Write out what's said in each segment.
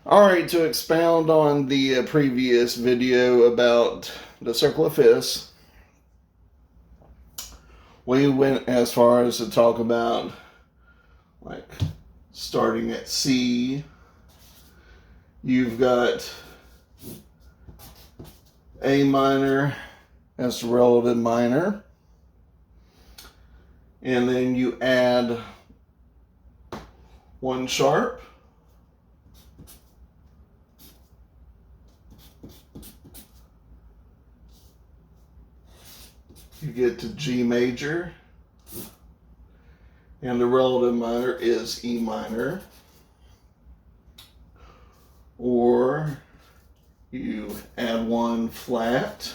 Alright, to expound on the previous video about the circle of fifths, we went as far as to talk about like starting at C. You've got A minor as the relative minor, and then you add one sharp, you get to G major, and the relative minor is E minor, or you add one flat,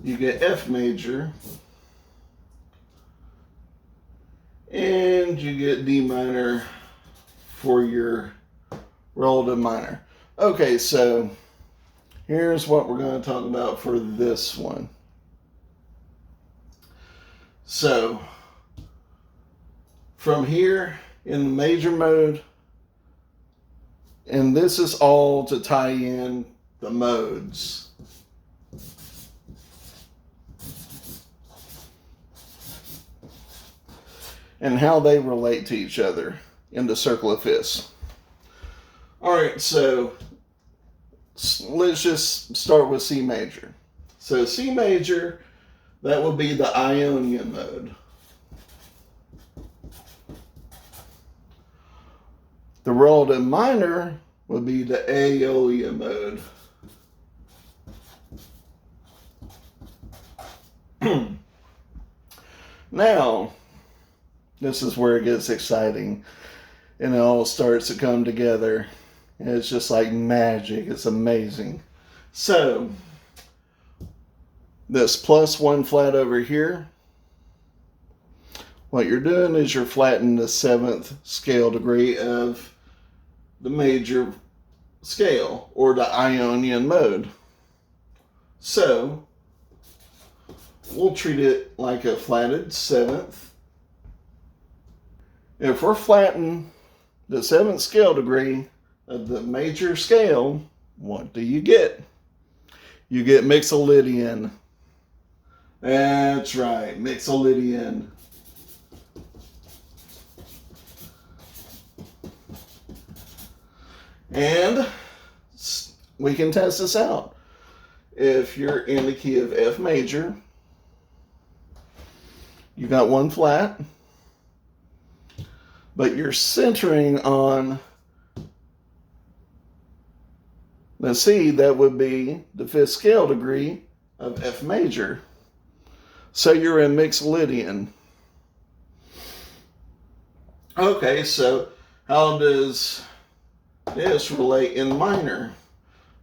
you get F major, and you get D minor for your relative minor. Okay, so here's what we're going to talk about for this one. So, from here in the major mode, and this is all to tie in the modes. And how they relate to each other in the circle of fifths. Alright, so let's just start with C major. So C major, that would be the Ionian mode. The relative minor would be the Aeolean mode. Now, this is where it gets exciting and it all starts to come together. And it's just like magic. It's amazing. So, this plus one flat over here, what you're doing is you're flattening the seventh scale degree of the major scale, or the Ionian mode. So, we'll treat it like a flatted seventh. If we're flattening the seventh scale degree of the major scale, what do you get? You get Mixolydian. That's right, Mixolydian. And we can test this out. If you're in the key of F major, you got one flat, but you're centering on the C, that would be the fifth scale degree of F major. So you're in Mixolydian. Okay, so how does this relate in minor?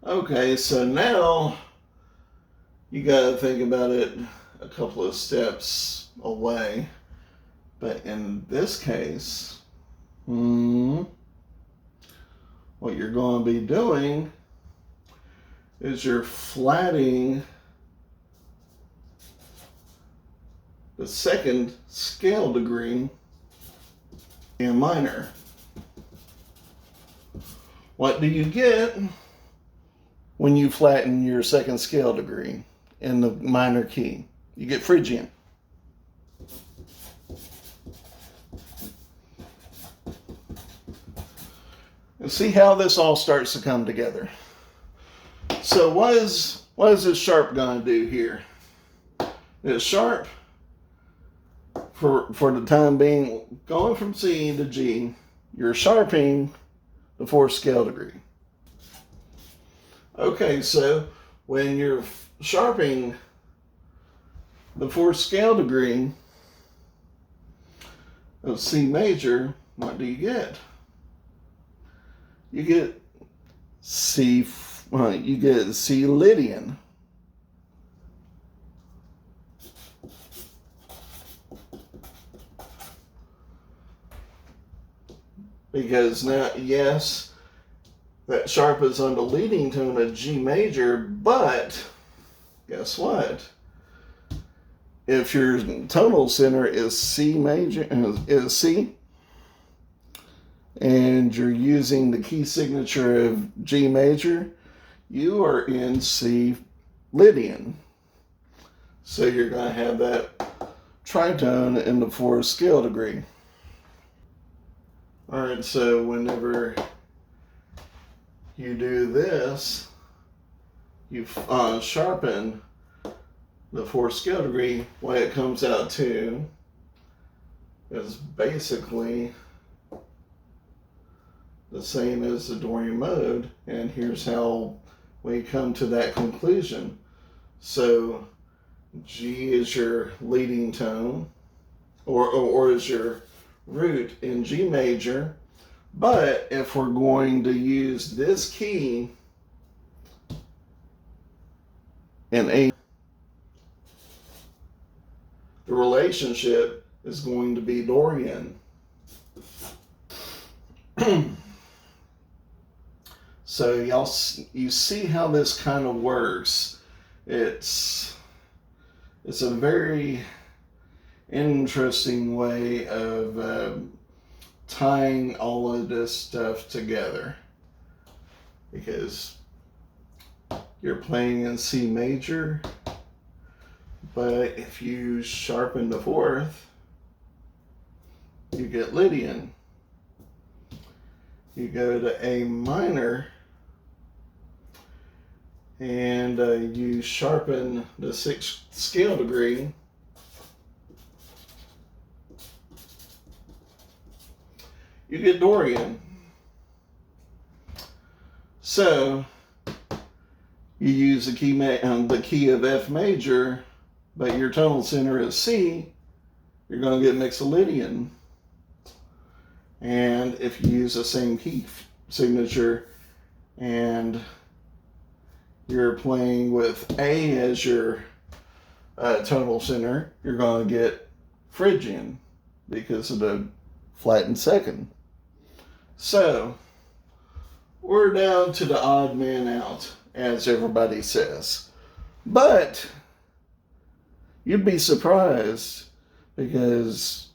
Okay, so now you got to think about it a couple of steps away. But in this case, what you're going to be doing is you're flatting the second scale degree in minor. What do you get when you flatten your second scale degree in the minor key? You get Phrygian. And see how this all starts to come together. So what is this sharp going to do here? This sharp, for the time being, going from C to G, you're sharpening the fourth scale degree. Okay, so when you're sharpening the fourth scale degree of C major, what do you get? You get C Lydian. Because now, yes, that sharp is on the leading tone of G major, but guess what? If your tonal center is C major, is C, and you're using the key signature of G major, you are in C Lydian. So you're going to have that tritone in the fourth scale degree. All right, so whenever you do this, you sharpen the fourth scale degree. What it comes out to is basically the same as the Dorian mode, and here's how we come to that conclusion. So G is your leading tone, or is your root in G major, but if we're going to use this key in A, the relationship is going to be Dorian. So you see how this kind of works. It's a very interesting way of tying all of this stuff together, because you're playing in C major, but if you sharpen the fourth, you get Lydian. You go to A minor, and you sharpen the sixth scale degree, you get Dorian. So you use the key of F major, but your tonal center is C, you're going to get Mixolydian. And if you use the same key signature and you're playing with A as your tonal center, you're going to get Phrygian because of the flattened second. So we're down to the odd man out, as everybody says. But you'd be surprised, because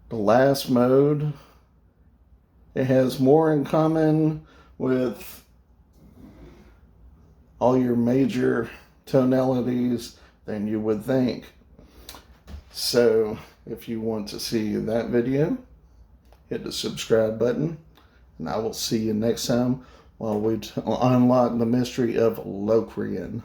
the last mode, it has more in common with all your major tonalities than you would think. So if you want to see that video, hit the subscribe button, and I will see you next time while we unlock the mystery of Locrian.